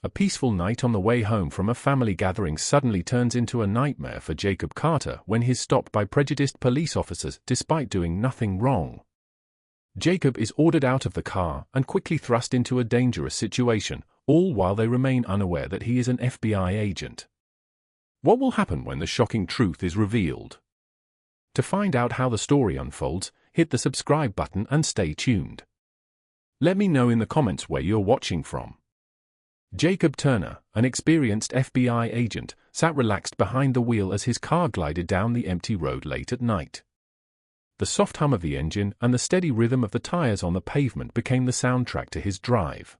A peaceful night on the way home from a family gathering suddenly turns into a nightmare for Jacob Carter when he's stopped by prejudiced police officers despite doing nothing wrong. Jacob is ordered out of the car and quickly thrust into a dangerous situation, all while they remain unaware that he is an FBI agent. What will happen when the shocking truth is revealed? To find out how the story unfolds, hit the subscribe button and stay tuned. Let me know in the comments where you're watching from. Jacob Turner, an experienced FBI agent, sat relaxed behind the wheel as his car glided down the empty road late at night. The soft hum of the engine and the steady rhythm of the tires on the pavement became the soundtrack to his drive.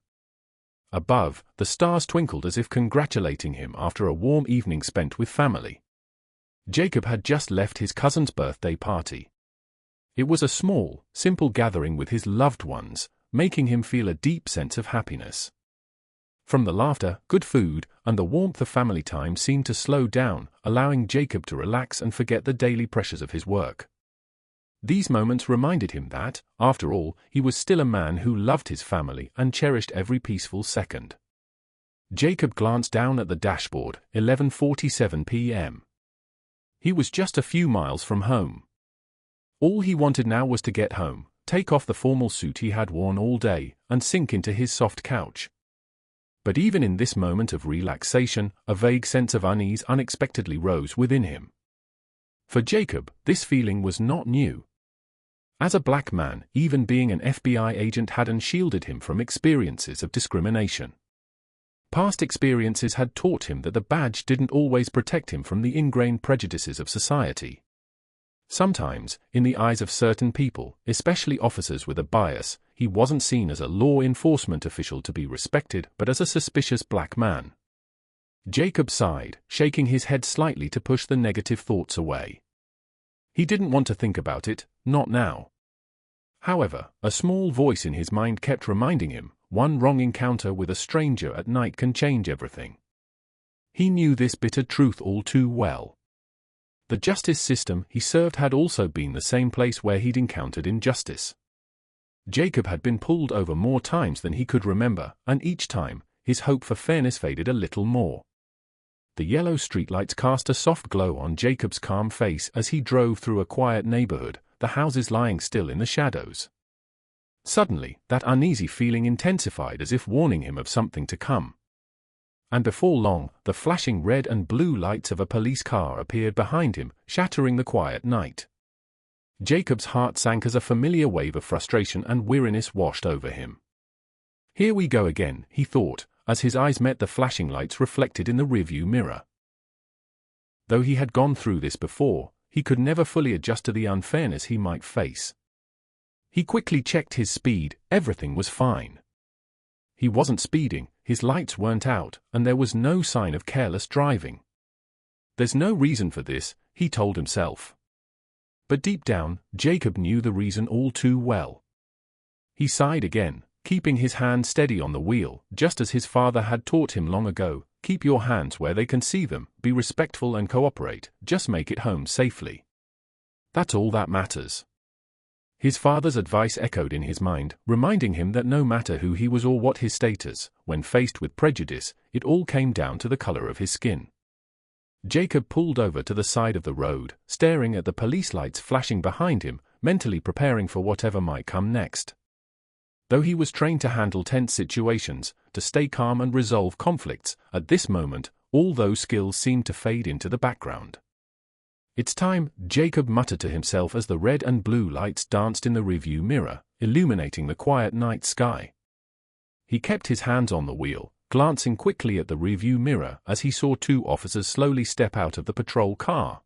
Above, the stars twinkled as if congratulating him after a warm evening spent with family. Jacob had just left his cousin's birthday party. It was a small, simple gathering with his loved ones, making him feel a deep sense of happiness. From the laughter, good food, and the warmth of family time seemed to slow down, allowing Jacob to relax and forget the daily pressures of his work. These moments reminded him that, after all, he was still a man who loved his family and cherished every peaceful second. Jacob glanced down at the dashboard, 11:47 p.m. He was just a few miles from home. All he wanted now was to get home, take off the formal suit he had worn all day, and sink into his soft couch. But even in this moment of relaxation, a vague sense of unease unexpectedly rose within him. For Jacob, this feeling was not new. As a black man, even being an FBI agent hadn't shielded him from experiences of discrimination. Past experiences had taught him that the badge didn't always protect him from the ingrained prejudices of society. Sometimes, in the eyes of certain people, especially officers with a bias, he wasn't seen as a law enforcement official to be respected but as a suspicious black man. Jacob sighed, shaking his head slightly to push the negative thoughts away. He didn't want to think about it, not now. However, a small voice in his mind kept reminding him, one wrong encounter with a stranger at night can change everything. He knew this bitter truth all too well. The justice system he served had also been the same place where he'd encountered injustice. Jacob had been pulled over more times than he could remember, and each time, his hope for fairness faded a little more. The yellow streetlights cast a soft glow on Jacob's calm face as he drove through a quiet neighborhood, the houses lying still in the shadows. Suddenly, that uneasy feeling intensified as if warning him of something to come. And before long, the flashing red and blue lights of a police car appeared behind him, shattering the quiet night. Jacob's heart sank as a familiar wave of frustration and weariness washed over him. Here we go again, he thought, as his eyes met the flashing lights reflected in the rearview mirror. Though he had gone through this before, he could never fully adjust to the unfairness he might face. He quickly checked his speed, everything was fine. He wasn't speeding, his lights weren't out, and there was no sign of careless driving. There's no reason for this, he told himself. But deep down, Jacob knew the reason all too well. He sighed again, keeping his hand steady on the wheel, just as his father had taught him long ago. Keep your hands where they can see them, be respectful and cooperate, just make it home safely. That's all that matters. His father's advice echoed in his mind, reminding him that no matter who he was or what his status, when faced with prejudice, it all came down to the color of his skin. Jacob pulled over to the side of the road, staring at the police lights flashing behind him, mentally preparing for whatever might come next. Though he was trained to handle tense situations, to stay calm and resolve conflicts, at this moment, all those skills seemed to fade into the background. It's time, Jacob muttered to himself as the red and blue lights danced in the rearview mirror, illuminating the quiet night sky. He kept his hands on the wheel, glancing quickly at the rearview mirror as he saw two officers slowly step out of the patrol car.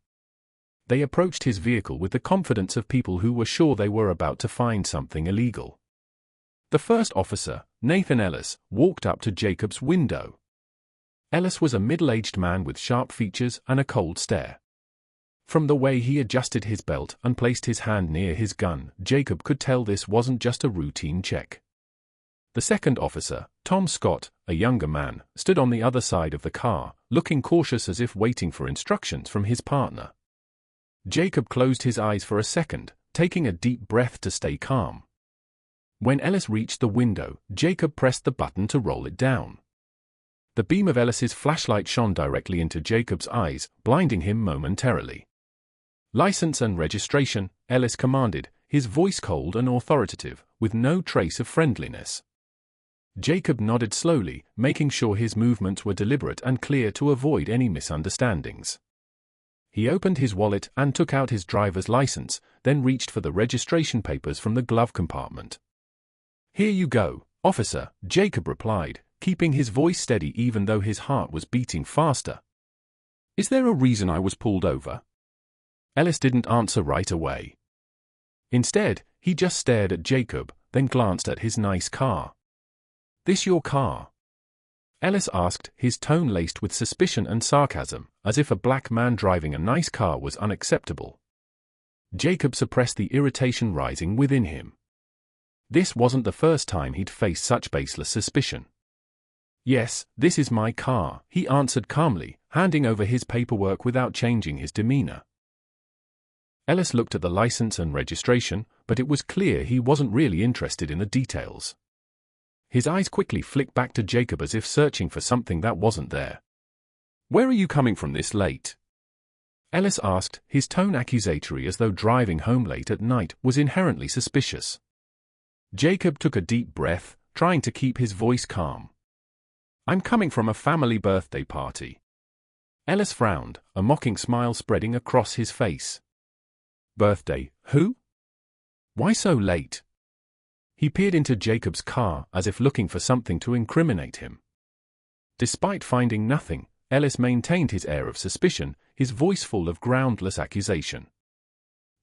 They approached his vehicle with the confidence of people who were sure they were about to find something illegal. The first officer, Nathan Ellis, walked up to Jacob's window. Ellis was a middle-aged man with sharp features and a cold stare. From the way he adjusted his belt and placed his hand near his gun, Jacob could tell this wasn't just a routine check. The second officer, Tom Scott, a younger man, stood on the other side of the car, looking cautious as if waiting for instructions from his partner. Jacob closed his eyes for a second, taking a deep breath to stay calm. When Ellis reached the window, Jacob pressed the button to roll it down. The beam of Ellis's flashlight shone directly into Jacob's eyes, blinding him momentarily. "License and registration," Ellis commanded, his voice cold and authoritative, with no trace of friendliness. Jacob nodded slowly, making sure his movements were deliberate and clear to avoid any misunderstandings. He opened his wallet and took out his driver's license, then reached for the registration papers from the glove compartment. "Here you go, officer," Jacob replied, keeping his voice steady even though his heart was beating faster. "Is there a reason I was pulled over?" Ellis didn't answer right away. Instead, he just stared at Jacob, then glanced at his nice car. "This your car?" Ellis asked, his tone laced with suspicion and sarcasm, as if a black man driving a nice car was unacceptable. Jacob suppressed the irritation rising within him. This wasn't the first time he'd faced such baseless suspicion. "Yes, this is my car," he answered calmly, handing over his paperwork without changing his demeanor. Ellis looked at the license and registration, but it was clear he wasn't really interested in the details. His eyes quickly flicked back to Jacob as if searching for something that wasn't there. "Where are you coming from this late?" Ellis asked, his tone accusatory as though driving home late at night was inherently suspicious. Jacob took a deep breath, trying to keep his voice calm. "I'm coming from a family birthday party." Ellis frowned, a mocking smile spreading across his face. "Birthday, who? Why so late?" He peered into Jacob's car, as if looking for something to incriminate him. Despite finding nothing, Ellis maintained his air of suspicion, his voice full of groundless accusation.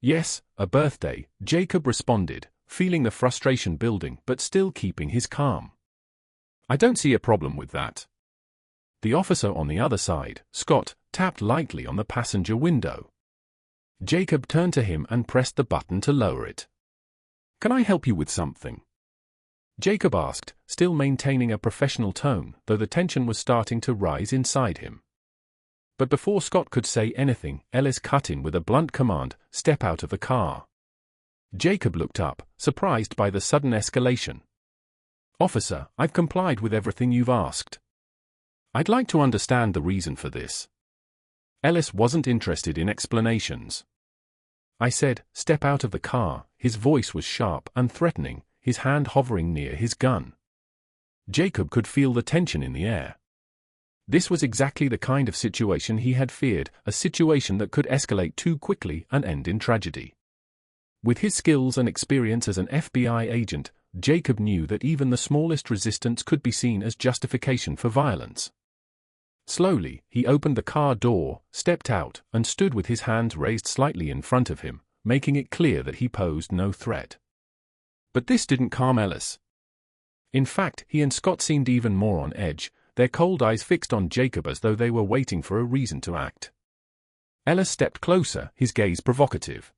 "Yes, a birthday," Jacob responded, feeling the frustration building but still keeping his calm. "I don't see a problem with that." The officer on the other side, Scott, tapped lightly on the passenger window. Jacob turned to him and pressed the button to lower it. "Can I help you with something?" Jacob asked, still maintaining a professional tone, though the tension was starting to rise inside him. But before Scott could say anything, Ellis cut in with a blunt command, "Step out of the car." Jacob looked up, surprised by the sudden escalation. "Officer, I've complied with everything you've asked. I'd like to understand the reason for this." Ellis wasn't interested in explanations. "I said, step out of the car." His voice was sharp and threatening, his hand hovering near his gun. Jacob could feel the tension in the air. This was exactly the kind of situation he had feared, a situation that could escalate too quickly and end in tragedy. With his skills and experience as an FBI agent, Jacob knew that even the smallest resistance could be seen as justification for violence. Slowly, he opened the car door, stepped out, and stood with his hands raised slightly in front of him, making it clear that he posed no threat. But this didn't calm Ellis. In fact, he and Scott seemed even more on edge, their cold eyes fixed on Jacob as though they were waiting for a reason to act. Ellis stepped closer, his gaze provocative.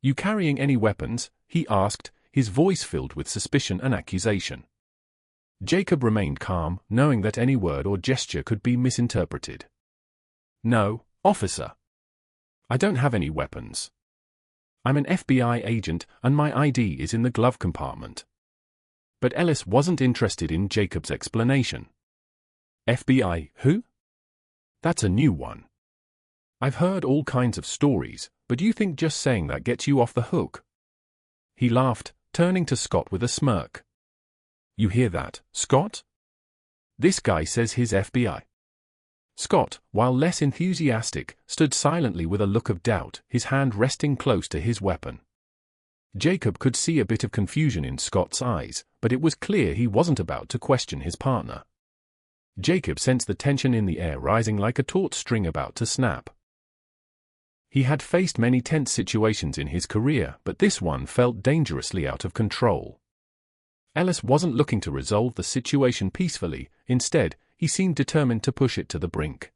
"You carrying any weapons?" he asked, his voice filled with suspicion and accusation. Jacob remained calm, knowing that any word or gesture could be misinterpreted. "No, officer. I don't have any weapons. I'm an FBI agent, and my ID is in the glove compartment." But Ellis wasn't interested in Jacob's explanation. "FBI, who? That's a new one. I've heard all kinds of stories, but you think just saying that gets you off the hook?" He laughed, turning to Scott with a smirk. "You hear that, Scott? This guy says he's FBI." Scott, while less enthusiastic, stood silently with a look of doubt, his hand resting close to his weapon. Jacob could see a bit of confusion in Scott's eyes, but it was clear he wasn't about to question his partner. Jacob sensed the tension in the air rising like a taut string about to snap. He had faced many tense situations in his career, but this one felt dangerously out of control. Ellis wasn't looking to resolve the situation peacefully, instead, he seemed determined to push it to the brink.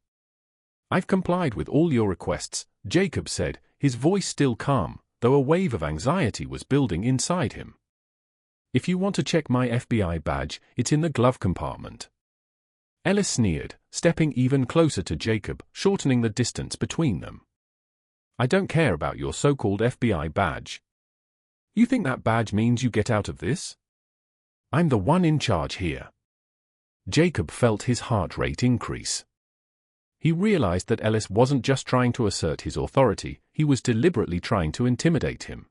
"I've complied with all your requests," Jacob said, his voice still calm, though a wave of anxiety was building inside him. "If you want to check my FBI badge, it's in the glove compartment." Ellis sneered, stepping even closer to Jacob, shortening the distance between them. "I don't care about your so-called FBI badge. You think that badge means you get out of this? I'm the one in charge here." Jacob felt his heart rate increase. He realized that Ellis wasn't just trying to assert his authority, he was deliberately trying to intimidate him.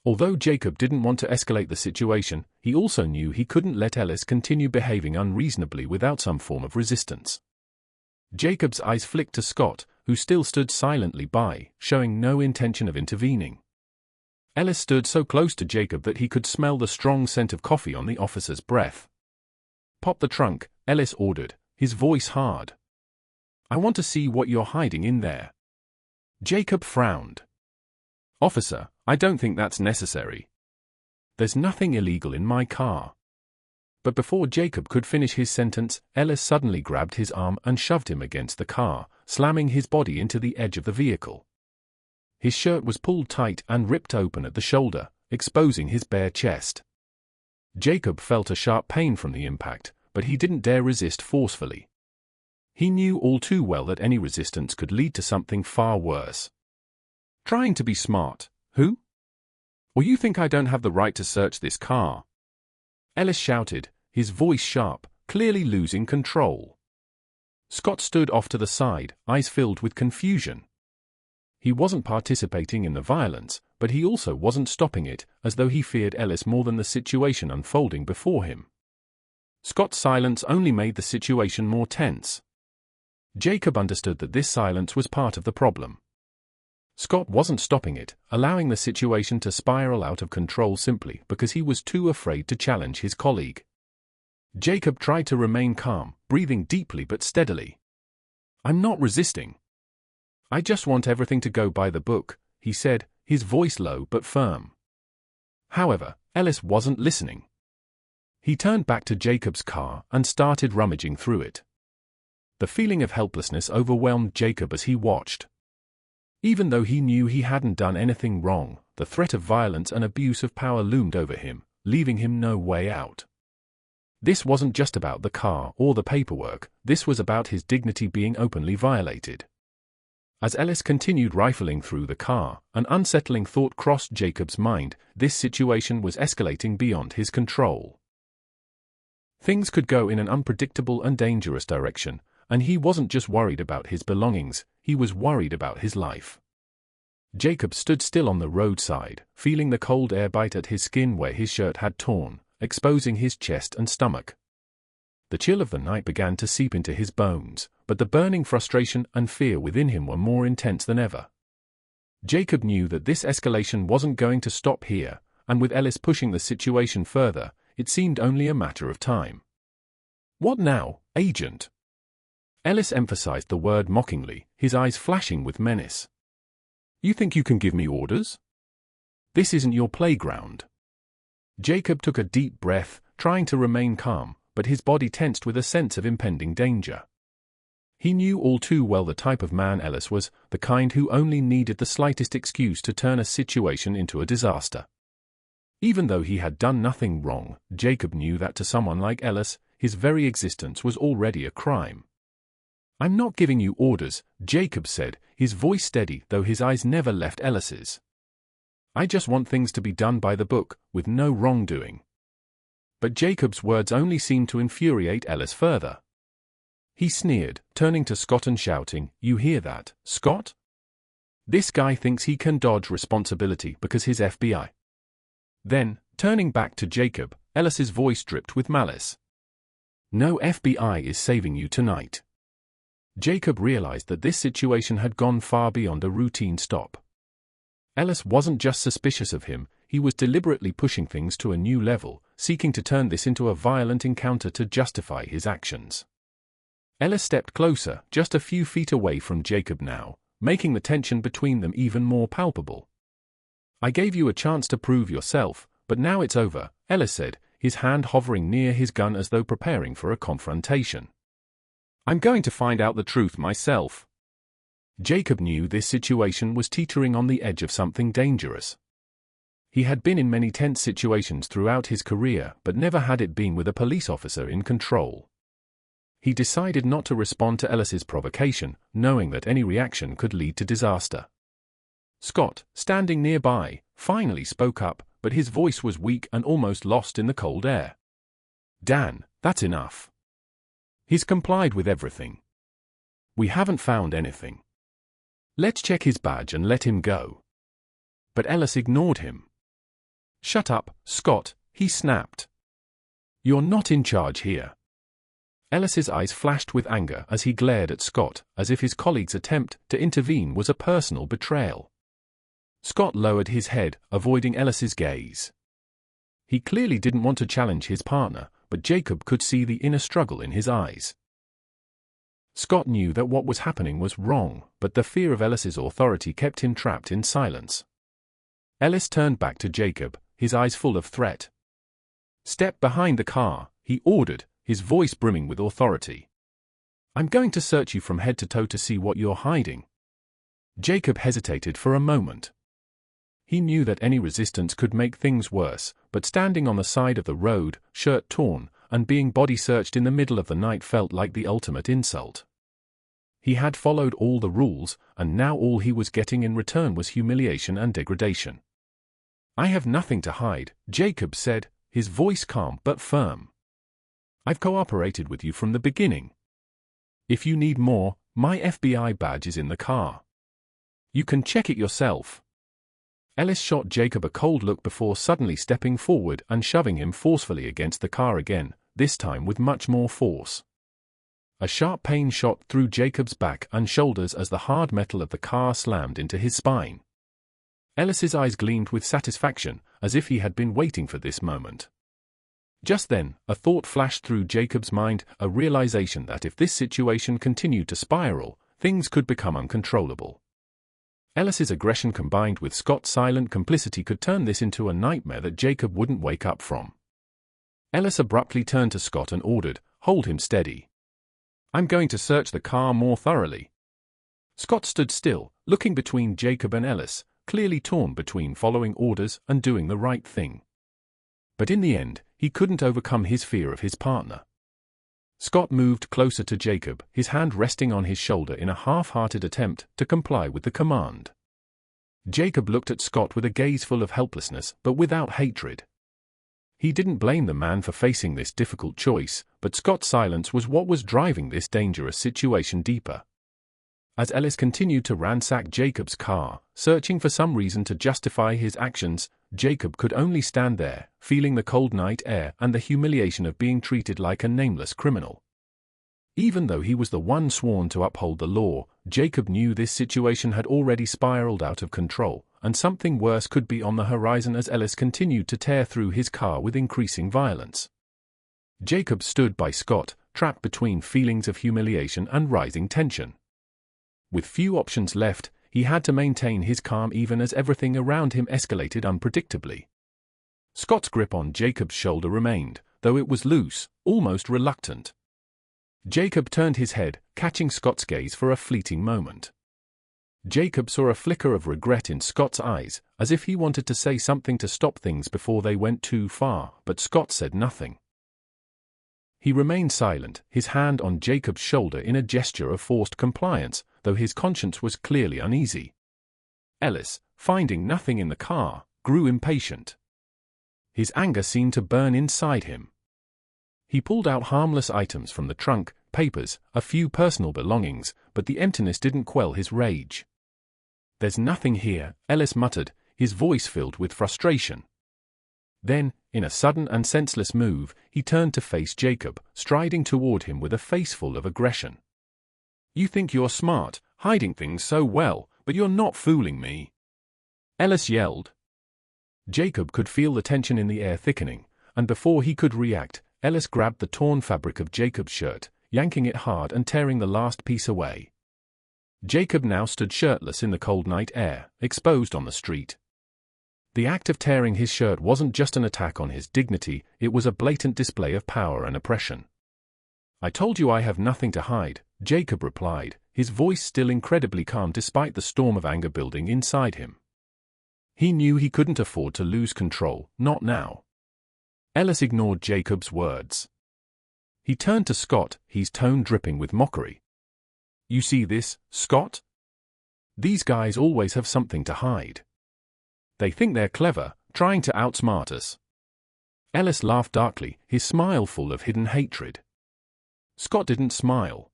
Although Jacob didn't want to escalate the situation, he also knew he couldn't let Ellis continue behaving unreasonably without some form of resistance. Jacob's eyes flicked to Scott, who still stood silently by, showing no intention of intervening. Ellis stood so close to Jacob that he could smell the strong scent of coffee on the officer's breath. "Pop the trunk," Ellis ordered, his voice hard. "I want to see what you're hiding in there." Jacob frowned. "Officer, I don't think that's necessary. There's nothing illegal in my car." But before Jacob could finish his sentence, Ellis suddenly grabbed his arm and shoved him against the car, slamming his body into the edge of the vehicle. His shirt was pulled tight and ripped open at the shoulder, exposing his bare chest. Jacob felt a sharp pain from the impact, but he didn't dare resist forcefully. He knew all too well that any resistance could lead to something far worse. "Trying to be smart, who? Or you think I don't have the right to search this car?" Ellis shouted, his voice sharp, clearly losing control. Scott stood off to the side, eyes filled with confusion. He wasn't participating in the violence, but he also wasn't stopping it, as though he feared Ellis more than the situation unfolding before him. Scott's silence only made the situation more tense. Jacob understood that this silence was part of the problem. Scott wasn't stopping it, allowing the situation to spiral out of control simply because he was too afraid to challenge his colleague. Jacob tried to remain calm, breathing deeply but steadily. "I'm not resisting. I just want everything to go by the book," he said, his voice low but firm. However, Ellis wasn't listening. He turned back to Jacob's car and started rummaging through it. The feeling of helplessness overwhelmed Jacob as he watched. Even though he knew he hadn't done anything wrong, the threat of violence and abuse of power loomed over him, leaving him no way out. This wasn't just about the car or the paperwork, this was about his dignity being openly violated. As Ellis continued rifling through the car, an unsettling thought crossed Jacob's mind: this situation was escalating beyond his control. Things could go in an unpredictable and dangerous direction, and he wasn't just worried about his belongings, he was worried about his life. Jacob stood still on the roadside, feeling the cold air bite at his skin where his shirt had torn, exposing his chest and stomach. The chill of the night began to seep into his bones, but the burning frustration and fear within him were more intense than ever. Jacob knew that this escalation wasn't going to stop here, and with Ellis pushing the situation further, it seemed only a matter of time. "What now, Agent?" Ellis emphasized the word mockingly, his eyes flashing with menace. "You think you can give me orders? This isn't your playground." Jacob took a deep breath, trying to remain calm, but his body tensed with a sense of impending danger. He knew all too well the type of man Ellis was, the kind who only needed the slightest excuse to turn a situation into a disaster. Even though he had done nothing wrong, Jacob knew that to someone like Ellis, his very existence was already a crime. "I'm not giving you orders," Jacob said, his voice steady though his eyes never left Ellis's. "I just want things to be done by the book, with no wrongdoing." But Jacob's words only seemed to infuriate Ellis further. He sneered, turning to Scott and shouting, "You hear that, Scott? This guy thinks he can dodge responsibility because he's FBI." Then, turning back to Jacob, Ellis's voice dripped with malice. "No FBI is saving you tonight." Jacob realized that this situation had gone far beyond a routine stop. Ellis wasn't just suspicious of him, he was deliberately pushing things to a new level, seeking to turn this into a violent encounter to justify his actions. Ellis stepped closer, just a few feet away from Jacob now, making the tension between them even more palpable. "I gave you a chance to prove yourself, but now it's over," Ellis said, his hand hovering near his gun as though preparing for a confrontation. "I'm going to find out the truth myself." Jacob knew this situation was teetering on the edge of something dangerous. He had been in many tense situations throughout his career, but never had it been with a police officer in control. He decided not to respond to Ellis's provocation, knowing that any reaction could lead to disaster. Scott, standing nearby, finally spoke up, but his voice was weak and almost lost in the cold air. "Dan, that's enough. He's complied with everything. We haven't found anything. Let's check his badge and let him go. But Ellis ignored him. Shut up, Scott, he snapped. You're not in charge here. Ellis's eyes flashed with anger as he glared at Scott, as if his colleague's attempt to intervene was a personal betrayal. Scott lowered his head, avoiding Ellis's gaze. He clearly didn't want to challenge his partner, but Jacob could see the inner struggle in his eyes. Scott knew that what was happening was wrong, but the fear of Ellis's authority kept him trapped in silence. Ellis turned back to Jacob, his eyes full of threat. Step behind the car, he ordered, his voice brimming with authority. I'm going to search you from head to toe to see what you're hiding. Jacob hesitated for a moment. He knew that any resistance could make things worse, but standing on the side of the road, shirt torn, and being body searched in the middle of the night felt like the ultimate insult. He had followed all the rules, and now all he was getting in return was humiliation and degradation. I have nothing to hide, Jacob said, his voice calm but firm. I've cooperated with you from the beginning. If you need more, my FBI badge is in the car. You can check it yourself. Ellis shot Jacob a cold look before suddenly stepping forward and shoving him forcefully against the car again, this time with much more force. A sharp pain shot through Jacob's back and shoulders as the hard metal of the car slammed into his spine. Ellis's eyes gleamed with satisfaction, as if he had been waiting for this moment. Just then, a thought flashed through Jacob's mind, a realization that if this situation continued to spiral, things could become uncontrollable. Ellis's aggression combined with Scott's silent complicity could turn this into a nightmare that Jacob wouldn't wake up from. Ellis abruptly turned to Scott and ordered, "Hold him steady. I'm going to search the car more thoroughly." Scott stood still, looking between Jacob and Ellis, clearly torn between following orders and doing the right thing. But in the end, he couldn't overcome his fear of his partner. Scott moved closer to Jacob, his hand resting on his shoulder in a half-hearted attempt to comply with the command. Jacob looked at Scott with a gaze full of helplessness but without hatred. He didn't blame the man for facing this difficult choice, but Scott's silence was what was driving this dangerous situation deeper. As Ellis continued to ransack Jacob's car, searching for some reason to justify his actions, Jacob could only stand there, feeling the cold night air and the humiliation of being treated like a nameless criminal. Even though he was the one sworn to uphold the law, Jacob knew this situation had already spiraled out of control, and something worse could be on the horizon as Ellis continued to tear through his car with increasing violence. Jacob stood by Scott, trapped between feelings of humiliation and rising tension. With few options left, he had to maintain his calm even as everything around him escalated unpredictably. Scott's grip on Jacob's shoulder remained, though it was loose, almost reluctant. Jacob turned his head, catching Scott's gaze for a fleeting moment. Jacob saw a flicker of regret in Scott's eyes, as if he wanted to say something to stop things before they went too far, but Scott said nothing. He remained silent, his hand on Jacob's shoulder in a gesture of forced compliance, though his conscience was clearly uneasy. Ellis, finding nothing in the car, grew impatient. His anger seemed to burn inside him. He pulled out harmless items from the trunk, papers, a few personal belongings, but the emptiness didn't quell his rage. "There's nothing here," Ellis muttered, his voice filled with frustration. Then, in a sudden and senseless move, he turned to face Jacob, striding toward him with a face full of aggression. "You think you're smart, hiding things so well, but you're not fooling me," Ellis yelled. Jacob could feel the tension in the air thickening, and before he could react, Ellis grabbed the torn fabric of Jacob's shirt, yanking it hard and tearing the last piece away. Jacob now stood shirtless in the cold night air, exposed on the street. The act of tearing his shirt wasn't just an attack on his dignity, it was a blatant display of power and oppression. "I told you I have nothing to hide," Jacob replied, his voice still incredibly calm despite the storm of anger building inside him. He knew he couldn't afford to lose control, not now. Ellis ignored Jacob's words. He turned to Scott, his tone dripping with mockery. "You see this, Scott? These guys always have something to hide. They think they're clever, trying to outsmart us." Ellis laughed darkly, his smile full of hidden hatred. Scott didn't smile.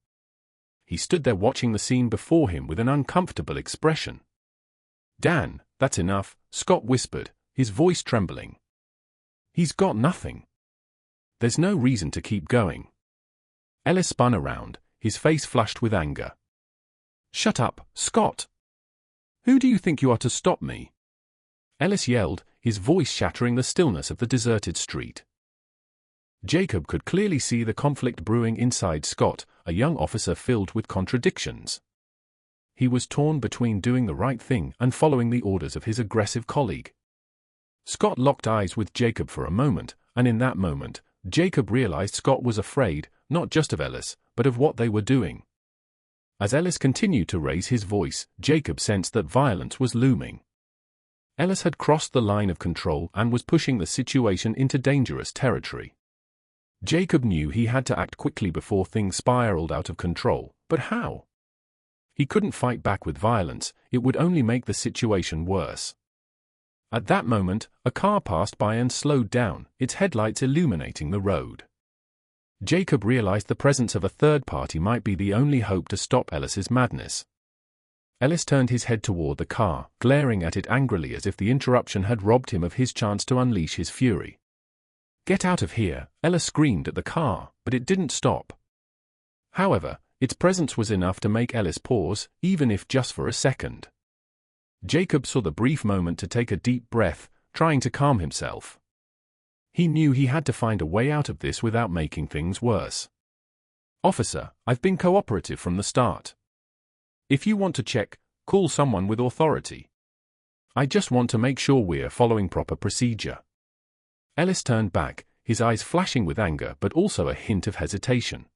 He stood there watching the scene before him with an uncomfortable expression. "Dan, that's enough," Scott whispered, his voice trembling. "He's got nothing. There's no reason to keep going." Ellis spun around, his face flushed with anger. "Shut up, Scott! Who do you think you are to stop me?" Ellis yelled, his voice shattering the stillness of the deserted street. Jacob could clearly see the conflict brewing inside Scott, a young officer filled with contradictions. He was torn between doing the right thing and following the orders of his aggressive colleague. Scott locked eyes with Jacob for a moment, and in that moment, Jacob realized Scott was afraid, not just of Ellis, but of what they were doing. As Ellis continued to raise his voice, Jacob sensed that violence was looming. Ellis had crossed the line of control and was pushing the situation into dangerous territory. Jacob knew he had to act quickly before things spiraled out of control, but how? He couldn't fight back with violence, it would only make the situation worse. At that moment, a car passed by and slowed down, its headlights illuminating the road. Jacob realized the presence of a third party might be the only hope to stop Ellis's madness. Ellis turned his head toward the car, glaring at it angrily as if the interruption had robbed him of his chance to unleash his fury. "Get out of here," Ellis screamed at the car, but it didn't stop. However, its presence was enough to make Ellis pause, even if just for a second. Jacob saw the brief moment to take a deep breath, trying to calm himself. He knew he had to find a way out of this without making things worse. "Officer, I've been cooperative from the start. If you want to check, call someone with authority. I just want to make sure we're following proper procedure." Ellis turned back, his eyes flashing with anger but also a hint of hesitation.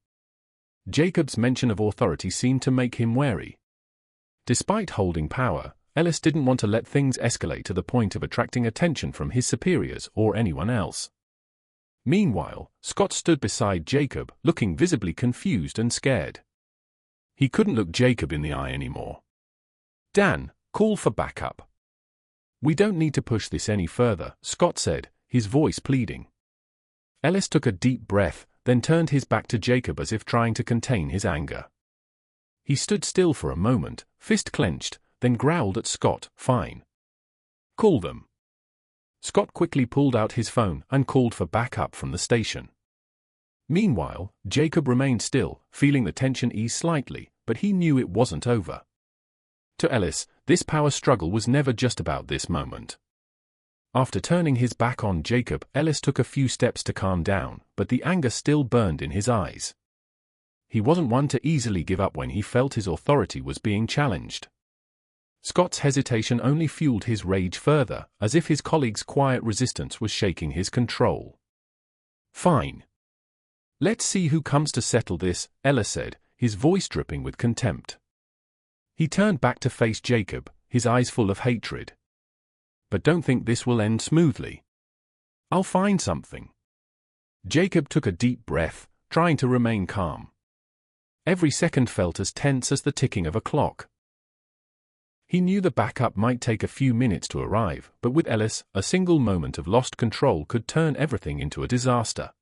Jacob's mention of authority seemed to make him wary. Despite holding power, Ellis didn't want to let things escalate to the point of attracting attention from his superiors or anyone else. Meanwhile, Scott stood beside Jacob, looking visibly confused and scared. He couldn't look Jacob in the eye anymore. "Dan, call for backup." "We don't need to push this any further," Scott said, his voice pleading. Ellis took a deep breath, then turned his back to Jacob as if trying to contain his anger. He stood still for a moment, fist clenched, then growled at Scott, "Fine. Call them." Scott quickly pulled out his phone and called for backup from the station. Meanwhile, Jacob remained still, feeling the tension ease slightly, but he knew it wasn't over. To Ellis, this power struggle was never just about this moment. After turning his back on Jacob, Ellis took a few steps to calm down, but the anger still burned in his eyes. He wasn't one to easily give up when he felt his authority was being challenged. Scott's hesitation only fueled his rage further, as if his colleague's quiet resistance was shaking his control. "Fine. Let's see who comes to settle this," Ellis said, his voice dripping with contempt. He turned back to face Jacob, his eyes full of hatred. "But don't think this will end smoothly. I'll find something." Jacob took a deep breath, trying to remain calm. Every second felt as tense as the ticking of a clock. He knew the backup might take a few minutes to arrive, but with Ellis, a single moment of lost control could turn everything into a disaster.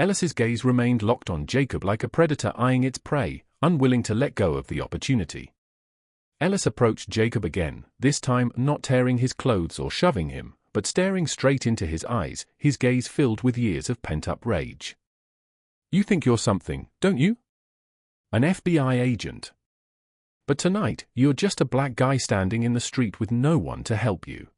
Ellis's gaze remained locked on Jacob like a predator eyeing its prey, unwilling to let go of the opportunity. Ellis approached Jacob again, this time not tearing his clothes or shoving him, but staring straight into his eyes, his gaze filled with years of pent-up rage. "You think you're something, don't you? An FBI agent. But tonight, you're just a black guy standing in the street with no one to help you."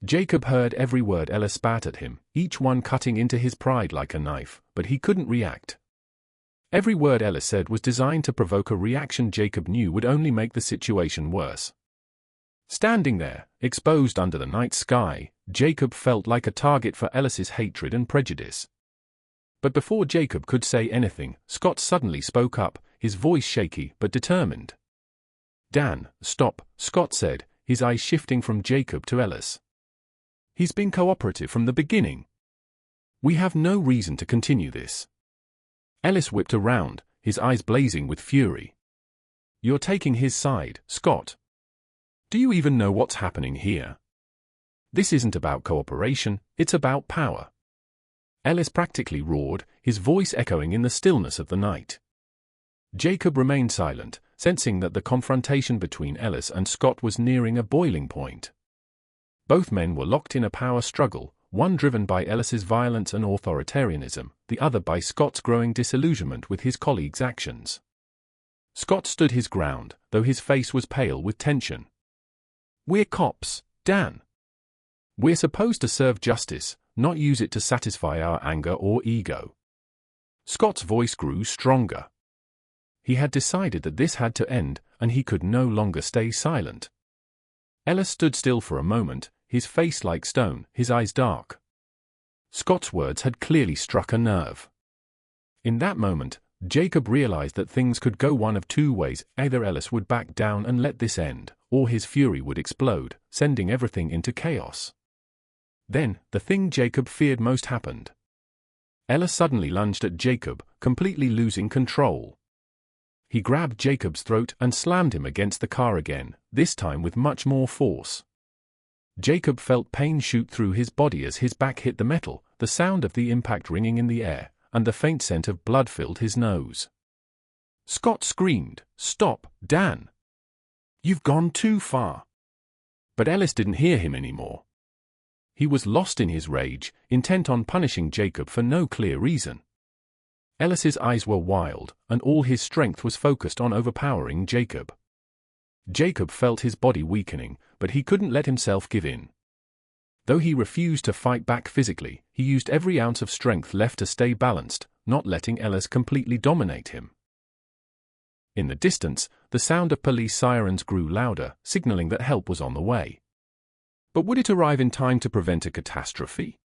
Jacob heard every word Ellis spat at him, each one cutting into his pride like a knife, but he couldn't react. Every word Ellis said was designed to provoke a reaction Jacob knew would only make the situation worse. Standing there, exposed under the night sky, Jacob felt like a target for Ellis's hatred and prejudice. But before Jacob could say anything, Scott suddenly spoke up, his voice shaky but determined. "Dan, stop," Scott said, his eyes shifting from Jacob to Ellis. "He's been cooperative from the beginning. We have no reason to continue this." Ellis whipped around, his eyes blazing with fury. "You're taking his side, Scott. Do you even know what's happening here? This isn't about cooperation, it's about power. Ellis practically roared, his voice echoing in the stillness of the night. Jacob remained silent, sensing that the confrontation between Ellis and Scott was nearing a boiling point. Both men were locked in a power struggle, one driven by Ellis's violence and authoritarianism, the other by Scott's growing disillusionment with his colleague's actions. Scott stood his ground, though his face was pale with tension. "We're cops, Dan. We're supposed to serve justice, not use it to satisfy our anger or ego." Scott's voice grew stronger. He had decided that this had to end, and he could no longer stay silent. Ellis stood still for a moment, his face like stone, his eyes dark. Scott's words had clearly struck a nerve. In that moment, Jacob realized that things could go one of two ways: either Ellis would back down and let this end, or his fury would explode, sending everything into chaos. Then, the thing Jacob feared most happened. Ellis suddenly lunged at Jacob, completely losing control. He grabbed Jacob's throat and slammed him against the car again, this time with much more force. Jacob felt pain shoot through his body as his back hit the metal, the sound of the impact ringing in the air, and the faint scent of blood filled his nose. Scott screamed, "Stop, Dan! You've gone too far." But Ellis didn't hear him anymore. He was lost in his rage, intent on punishing Jacob for no clear reason. Ellis's eyes were wild, and all his strength was focused on overpowering Jacob. Jacob felt his body weakening, but he couldn't let himself give in. Though he refused to fight back physically, he used every ounce of strength left to stay balanced, not letting Ellis completely dominate him. In the distance, the sound of police sirens grew louder, signaling that help was on the way. But would it arrive in time to prevent a catastrophe?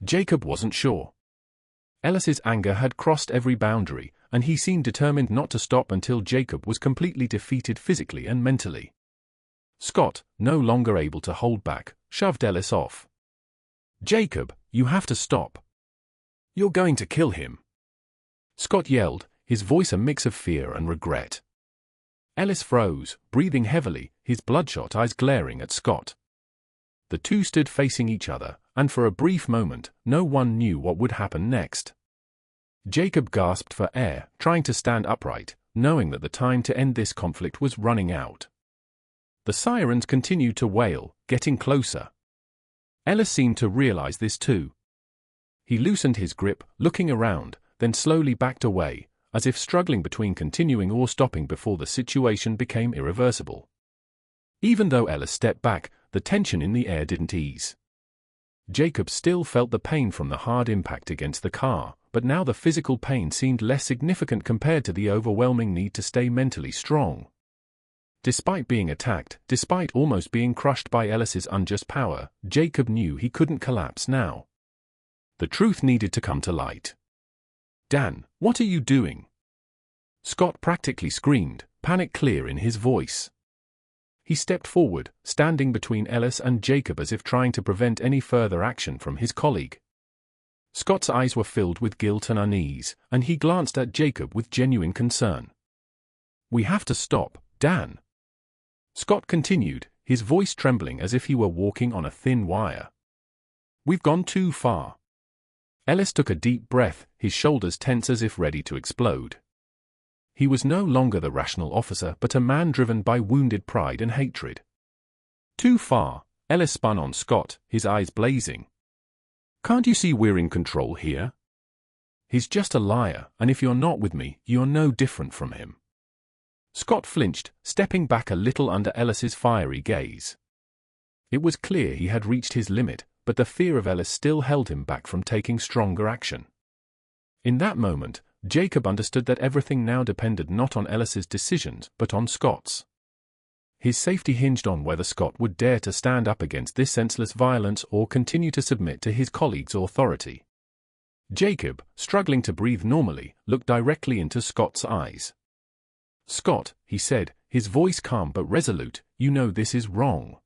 Jacob wasn't sure. Ellis's anger had crossed every boundary, and he seemed determined not to stop until Jacob was completely defeated physically and mentally. Scott, no longer able to hold back, shoved Ellis off. "Jacob, you have to stop. You're going to kill him," Scott yelled, his voice a mix of fear and regret. Ellis froze, breathing heavily, his bloodshot eyes glaring at Scott. The two stood facing each other, and for a brief moment, no one knew what would happen next. Jacob gasped for air, trying to stand upright, knowing that the time to end this conflict was running out. The sirens continued to wail, getting closer. Ellis seemed to realize this too. He loosened his grip, looking around, then slowly backed away, as if struggling between continuing or stopping before the situation became irreversible. Even though Ellis stepped back, the tension in the air didn't ease. Jacob still felt the pain from the hard impact against the car, but now the physical pain seemed less significant compared to the overwhelming need to stay mentally strong. Despite being attacked, despite almost being crushed by Ellis's unjust power, Jacob knew he couldn't collapse now. The truth needed to come to light. "Dan, what are you doing?" Scott practically screamed, panic clear in his voice. He stepped forward, standing between Ellis and Jacob as if trying to prevent any further action from his colleague. Scott's eyes were filled with guilt and unease, and he glanced at Jacob with genuine concern. "We have to stop, Dan," Scott continued, his voice trembling as if he were walking on a thin wire. "We've gone too far." Ellis took a deep breath, his shoulders tense as if ready to explode. He was no longer the rational officer but a man driven by wounded pride and hatred. "Too far," Ellis spun on Scott, his eyes blazing. "Can't you see we're in control here? He's just a liar, and if you're not with me, you're no different from him." Scott flinched, stepping back a little under Ellis's fiery gaze. It was clear he had reached his limit, but the fear of Ellis still held him back from taking stronger action. In that moment, Jacob understood that everything now depended not on Ellis's decisions but on Scott's. His safety hinged on whether Scott would dare to stand up against this senseless violence or continue to submit to his colleague's authority. Jacob, struggling to breathe normally, looked directly into Scott's eyes. "Scott," he said, his voice calm but resolute, "you know this is wrong.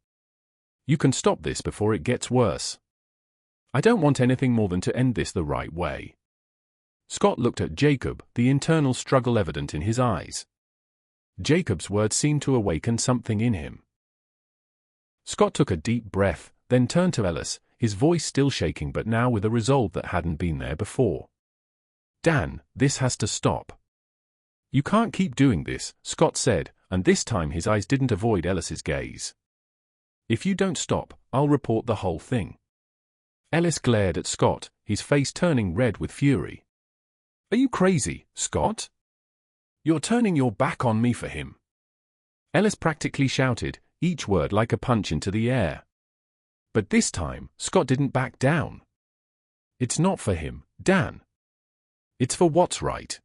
You can stop this before it gets worse. I don't want anything more than to end this the right way." Scott looked at Jacob, the internal struggle evident in his eyes. Jacob's words seemed to awaken something in him. Scott took a deep breath, then turned to Ellis, his voice still shaking but now with a resolve that hadn't been there before. Dan, this has to stop. You can't keep doing this, Scott said, and this time his eyes didn't avoid Ellis's gaze. If you don't stop, I'll report the whole thing. Ellis glared at Scott, his face turning red with fury. Are you crazy, Scott? You're turning your back on me for him. Ellis practically shouted, each word like a punch into the air. But this time, Scott didn't back down. It's not for him, Dan. It's for what's right.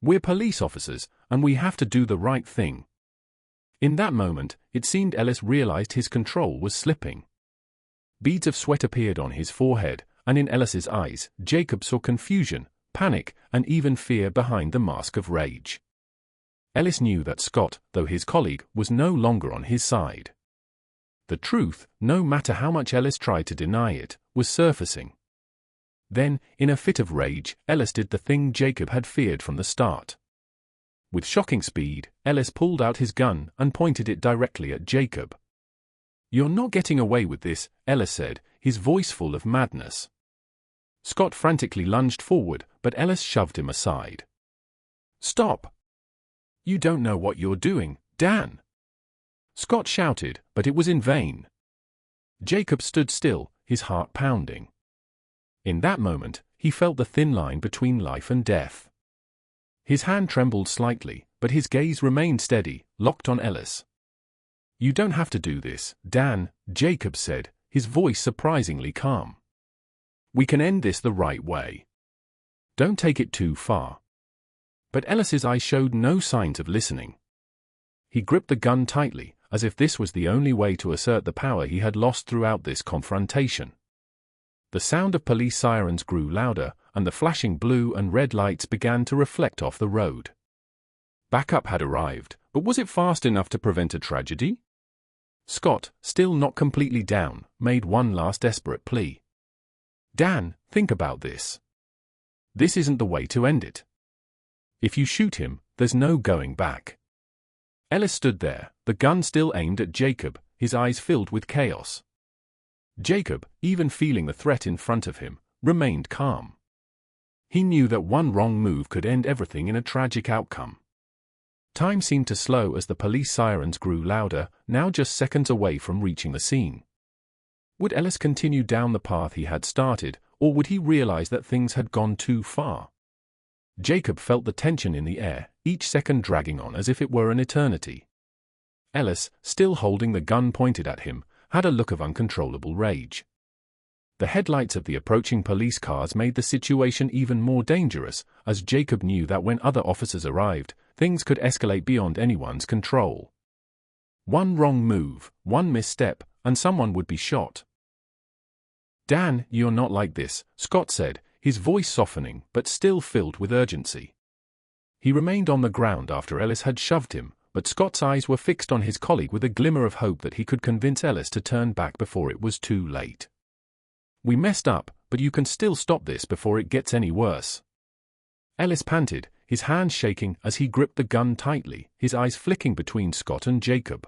We're police officers, and we have to do the right thing. In that moment, it seemed Ellis realized his control was slipping. Beads of sweat appeared on his forehead, and in Ellis's eyes, Jacob saw confusion, panic, and even fear behind the mask of rage. Ellis knew that Scott, though his colleague, was no longer on his side. The truth, no matter how much Ellis tried to deny it, was surfacing. Then, in a fit of rage, Ellis did the thing Jacob had feared from the start. With shocking speed, Ellis pulled out his gun and pointed it directly at Jacob. You're not getting away with this, Ellis said, his voice full of madness. Scott frantically lunged forward, but Ellis shoved him aside. Stop! You don't know what you're doing, Dan! Scott shouted, but it was in vain. Jacob stood still, his heart pounding. In that moment, he felt the thin line between life and death. His hand trembled slightly, but his gaze remained steady, locked on Ellis. You don't have to do this, Dan, Jacob said, his voice surprisingly calm. We can end this the right way. Don't take it too far. But Ellis's eyes showed no signs of listening. He gripped the gun tightly, as if this was the only way to assert the power he had lost throughout this confrontation. The sound of police sirens grew louder, and the flashing blue and red lights began to reflect off the road. Backup had arrived, but was it fast enough to prevent a tragedy? Scott, still not completely down, made one last desperate plea. Dan, think about this. This isn't the way to end it. If you shoot him, there's no going back. Ellis stood there, the gun still aimed at Jacob, his eyes filled with chaos. Jacob, even feeling the threat in front of him, remained calm. He knew that one wrong move could end everything in a tragic outcome. Time seemed to slow as the police sirens grew louder, now just seconds away from reaching the scene. Would Ellis continue down the path he had started, or would he realize that things had gone too far? Jacob felt the tension in the air, each second dragging on as if it were an eternity. Ellis, still holding the gun pointed at him, had a look of uncontrollable rage. The headlights of the approaching police cars made the situation even more dangerous, as Jacob knew that when other officers arrived, things could escalate beyond anyone's control. One wrong move, one misstep, and someone would be shot. Dan, you're not like this, Scott said, his voice softening but still filled with urgency. He remained on the ground after Ellis had shoved him, but Scott's eyes were fixed on his colleague with a glimmer of hope that he could convince Ellis to turn back before it was too late. We messed up, but you can still stop this before it gets any worse. Ellis panted, his hands shaking as he gripped the gun tightly, his eyes flicking between Scott and Jacob.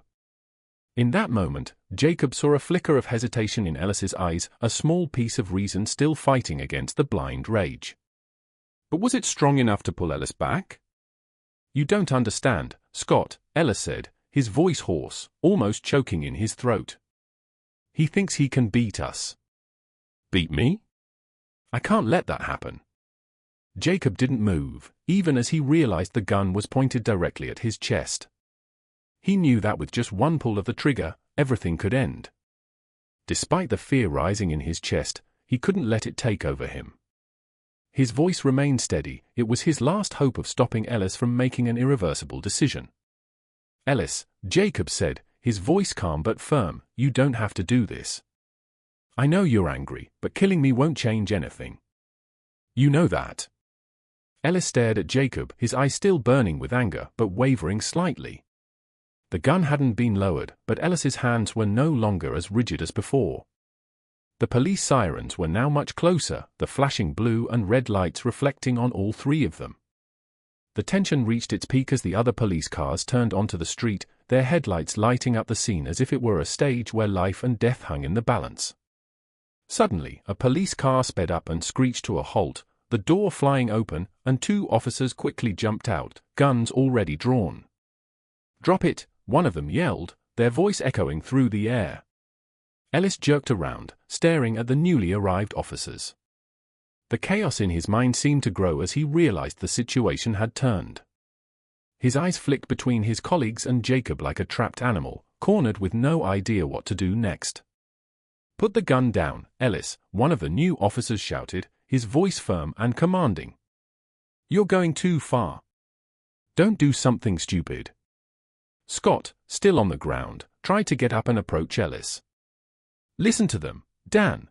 In that moment, Jacob saw a flicker of hesitation in Ellis's eyes, a small piece of reason still fighting against the blind rage. But was it strong enough to pull Ellis back? You don't understand, Scott, Ellis said, his voice hoarse, almost choking in his throat. He thinks he can beat us. Beat me? I can't let that happen. Jacob didn't move, even as he realized the gun was pointed directly at his chest. He knew that with just one pull of the trigger, everything could end. Despite the fear rising in his chest, he couldn't let it take over him. His voice remained steady, it was his last hope of stopping Ellis from making an irreversible decision. Ellis, Jacob said, his voice calm but firm, you don't have to do this. I know you're angry, but killing me won't change anything. You know that. Ellis stared at Jacob, his eyes still burning with anger but wavering slightly. The gun hadn't been lowered, but Ellis's hands were no longer as rigid as before. The police sirens were now much closer, the flashing blue and red lights reflecting on all three of them. The tension reached its peak as the other police cars turned onto the street, their headlights lighting up the scene as if it were a stage where life and death hung in the balance. Suddenly, a police car sped up and screeched to a halt, the door flying open, and two officers quickly jumped out, guns already drawn. "Drop it," one of them yelled, their voice echoing through the air. Ellis jerked around, staring at the newly arrived officers. The chaos in his mind seemed to grow as he realized the situation had turned. His eyes flicked between his colleagues and Jacob like a trapped animal, cornered with no idea what to do next. "Put the gun down, Ellis," one of the new officers shouted, his voice firm and commanding. "You're going too far. Don't do something stupid." Scott, still on the ground, tried to get up and approach Ellis. "Listen to them, Dan.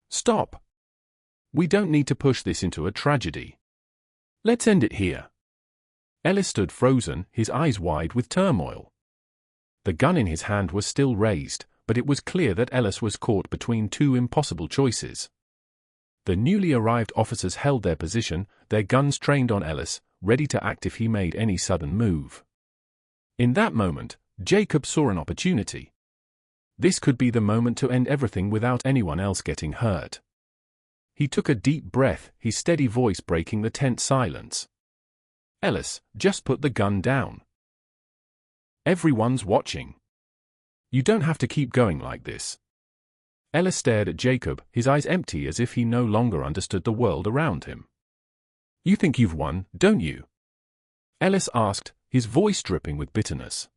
Stop. We don't need to push this into a tragedy. Let's end it here." Ellis stood frozen, his eyes wide with turmoil. The gun in his hand was still raised, but it was clear that Ellis was caught between two impossible choices. The newly arrived officers held their position, their guns trained on Ellis, ready to act if he made any sudden move. In that moment, Jacob saw an opportunity. This could be the moment to end everything without anyone else getting hurt. He took a deep breath, his steady voice breaking the tense silence. "Ellis, just put the gun down. Everyone's watching. You don't have to keep going like this." Ellis stared at Jacob, his eyes empty as if he no longer understood the world around him. "You think you've won, don't you?" Ellis asked, his voice dripping with bitterness.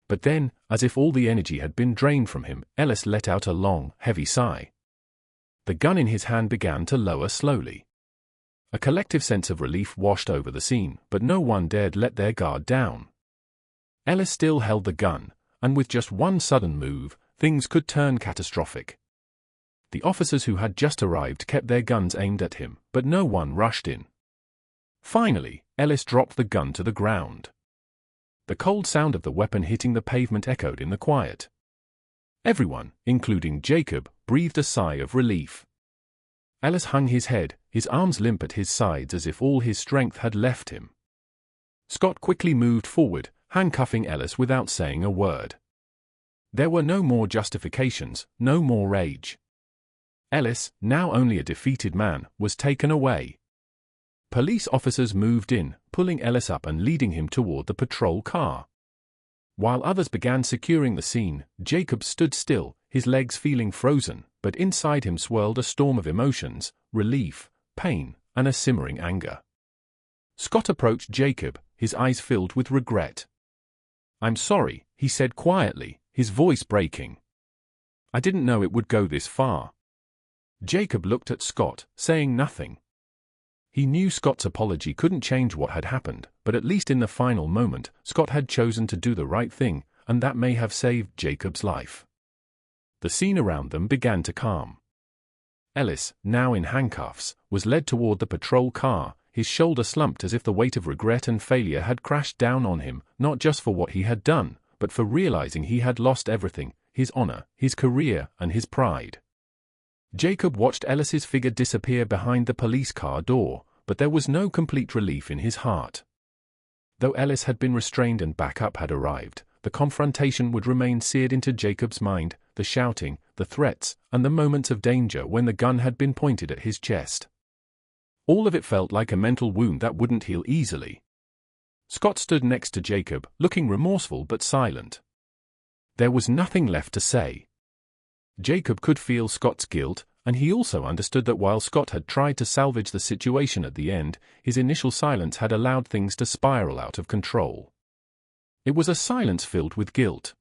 But then, as if all the energy had been drained from him, Ellis let out a long, heavy sigh. The gun in his hand began to lower slowly. A collective sense of relief washed over the scene, but no one dared let their guard down. Ellis still held the gun, and with just one sudden move, things could turn catastrophic. The officers who had just arrived kept their guns aimed at him, but no one rushed in. Finally, Ellis dropped the gun to the ground. The cold sound of the weapon hitting the pavement echoed in the quiet. Everyone, including Jacob, breathed a sigh of relief. Ellis hung his head, his arms limp at his sides as if all his strength had left him. Scott quickly moved forward, handcuffing Ellis without saying a word. There were no more justifications, no more rage. Ellis, now only a defeated man, was taken away. Police officers moved in, pulling Ellis up and leading him toward the patrol car. While others began securing the scene, Jacob stood still, his legs feeling frozen, but inside him swirled a storm of emotions, relief, pain, and a simmering anger. Scott approached Jacob, his eyes filled with regret. "I'm sorry," he said quietly, his voice breaking. "I didn't know it would go this far." Jacob looked at Scott, saying nothing. He knew Scott's apology couldn't change what had happened, but at least in the final moment, Scott had chosen to do the right thing, and that may have saved Jacob's life. The scene around them began to calm. Ellis, now in handcuffs, was led toward the patrol car, his shoulder slumped as if the weight of regret and failure had crashed down on him, not just for what he had done, but for realizing he had lost everything, his honor, his career, and his pride. Jacob watched Ellis's figure disappear behind the police car door, but there was no complete relief in his heart. Though Ellis had been restrained and backup had arrived, the confrontation would remain seared into Jacob's mind, the shouting, the threats, and the moments of danger when the gun had been pointed at his chest. All of it felt like a mental wound that wouldn't heal easily. Scott stood next to Jacob, looking remorseful but silent. There was nothing left to say. Jacob could feel Scott's guilt, and he also understood that while Scott had tried to salvage the situation at the end, his initial silence had allowed things to spiral out of control. It was a silence filled with guilt.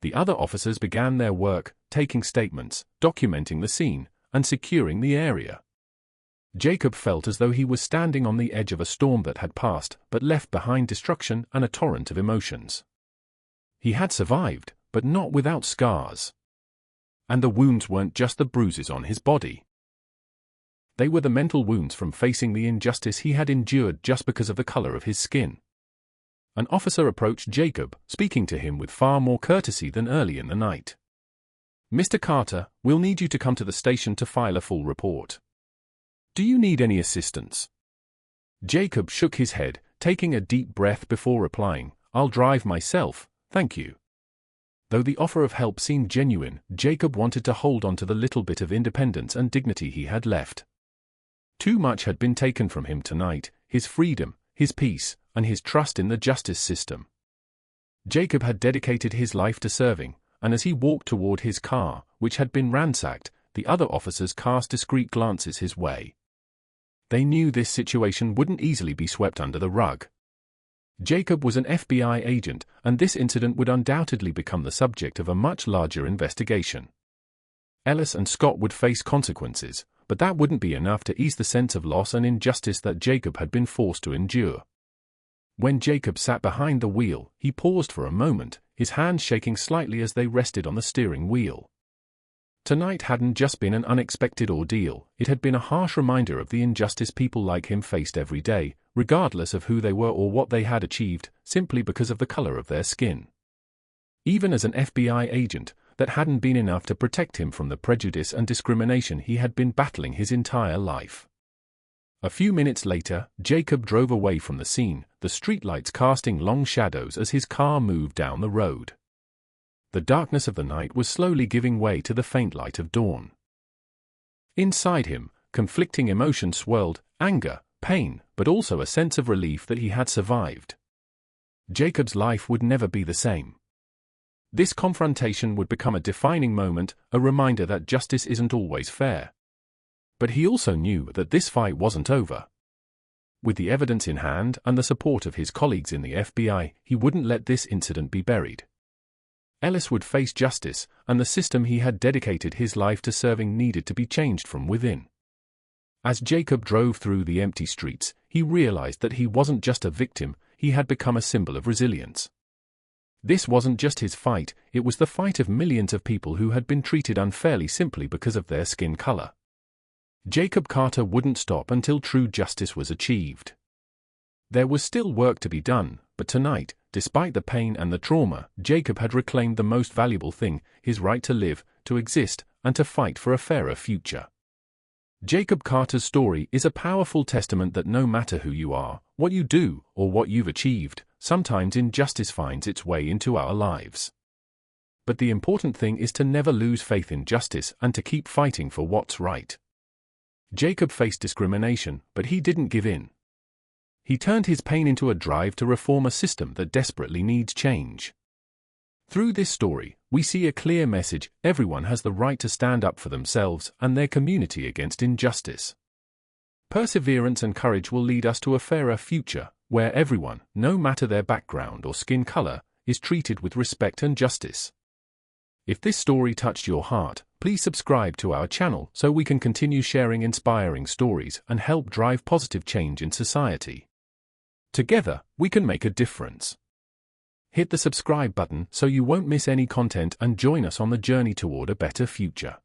The other officers began their work, taking statements, documenting the scene, and securing the area. Jacob felt as though he was standing on the edge of a storm that had passed, but left behind destruction and a torrent of emotions. He had survived, but not without scars. And the wounds weren't just the bruises on his body. They were the mental wounds from facing the injustice he had endured just because of the color of his skin. An officer approached Jacob, speaking to him with far more courtesy than early in the night. "Mr. Carter, we'll need you to come to the station to file a full report. Do you need any assistance?" Jacob shook his head, taking a deep breath before replying, "I'll drive myself, thank you." Though the offer of help seemed genuine, Jacob wanted to hold on to the little bit of independence and dignity he had left. Too much had been taken from him tonight: his freedom, his peace, and his trust in the justice system. Jacob had dedicated his life to serving, and as he walked toward his car, which had been ransacked, the other officers cast discreet glances his way. They knew this situation wouldn't easily be swept under the rug. Jacob was an FBI agent, and this incident would undoubtedly become the subject of a much larger investigation. Ellis and Scott would face consequences, but that wouldn't be enough to ease the sense of loss and injustice that Jacob had been forced to endure. When Jacob sat behind the wheel, he paused for a moment, his hands shaking slightly as they rested on the steering wheel. Tonight hadn't just been an unexpected ordeal, it had been a harsh reminder of the injustice people like him faced every day, regardless of who they were or what they had achieved, simply because of the color of their skin. Even as an FBI agent, that hadn't been enough to protect him from the prejudice and discrimination he had been battling his entire life. A few minutes later, Jacob drove away from the scene, the streetlights casting long shadows as his car moved down the road. The darkness of the night was slowly giving way to the faint light of dawn. Inside him, conflicting emotions swirled: anger, pain, but also a sense of relief that he had survived. Jacob's life would never be the same. This confrontation would become a defining moment, a reminder that justice isn't always fair. But he also knew that this fight wasn't over. With the evidence in hand and the support of his colleagues in the FBI, he wouldn't let this incident be buried. Ellis would face justice, and the system he had dedicated his life to serving needed to be changed from within. As Jacob drove through the empty streets, he realized that he wasn't just a victim, he had become a symbol of resilience. This wasn't just his fight, it was the fight of millions of people who had been treated unfairly simply because of their skin color. Jacob Carter wouldn't stop until true justice was achieved. There was still work to be done, but tonight, despite the pain and the trauma, Jacob had reclaimed the most valuable thing: his right to live, to exist, and to fight for a fairer future. Jacob Carter's story is a powerful testament that no matter who you are, what you do, or what you've achieved, sometimes injustice finds its way into our lives. But the important thing is to never lose faith in justice and to keep fighting for what's right. Jacob faced discrimination, but he didn't give in. He turned his pain into a drive to reform a system that desperately needs change. Through this story, we see a clear message: everyone has the right to stand up for themselves and their community against injustice. Perseverance and courage will lead us to a fairer future, where everyone, no matter their background or skin color, is treated with respect and justice. If this story touched your heart, please subscribe to our channel so we can continue sharing inspiring stories and help drive positive change in society. Together, we can make a difference. Hit the subscribe button so you won't miss any content and join us on the journey toward a better future.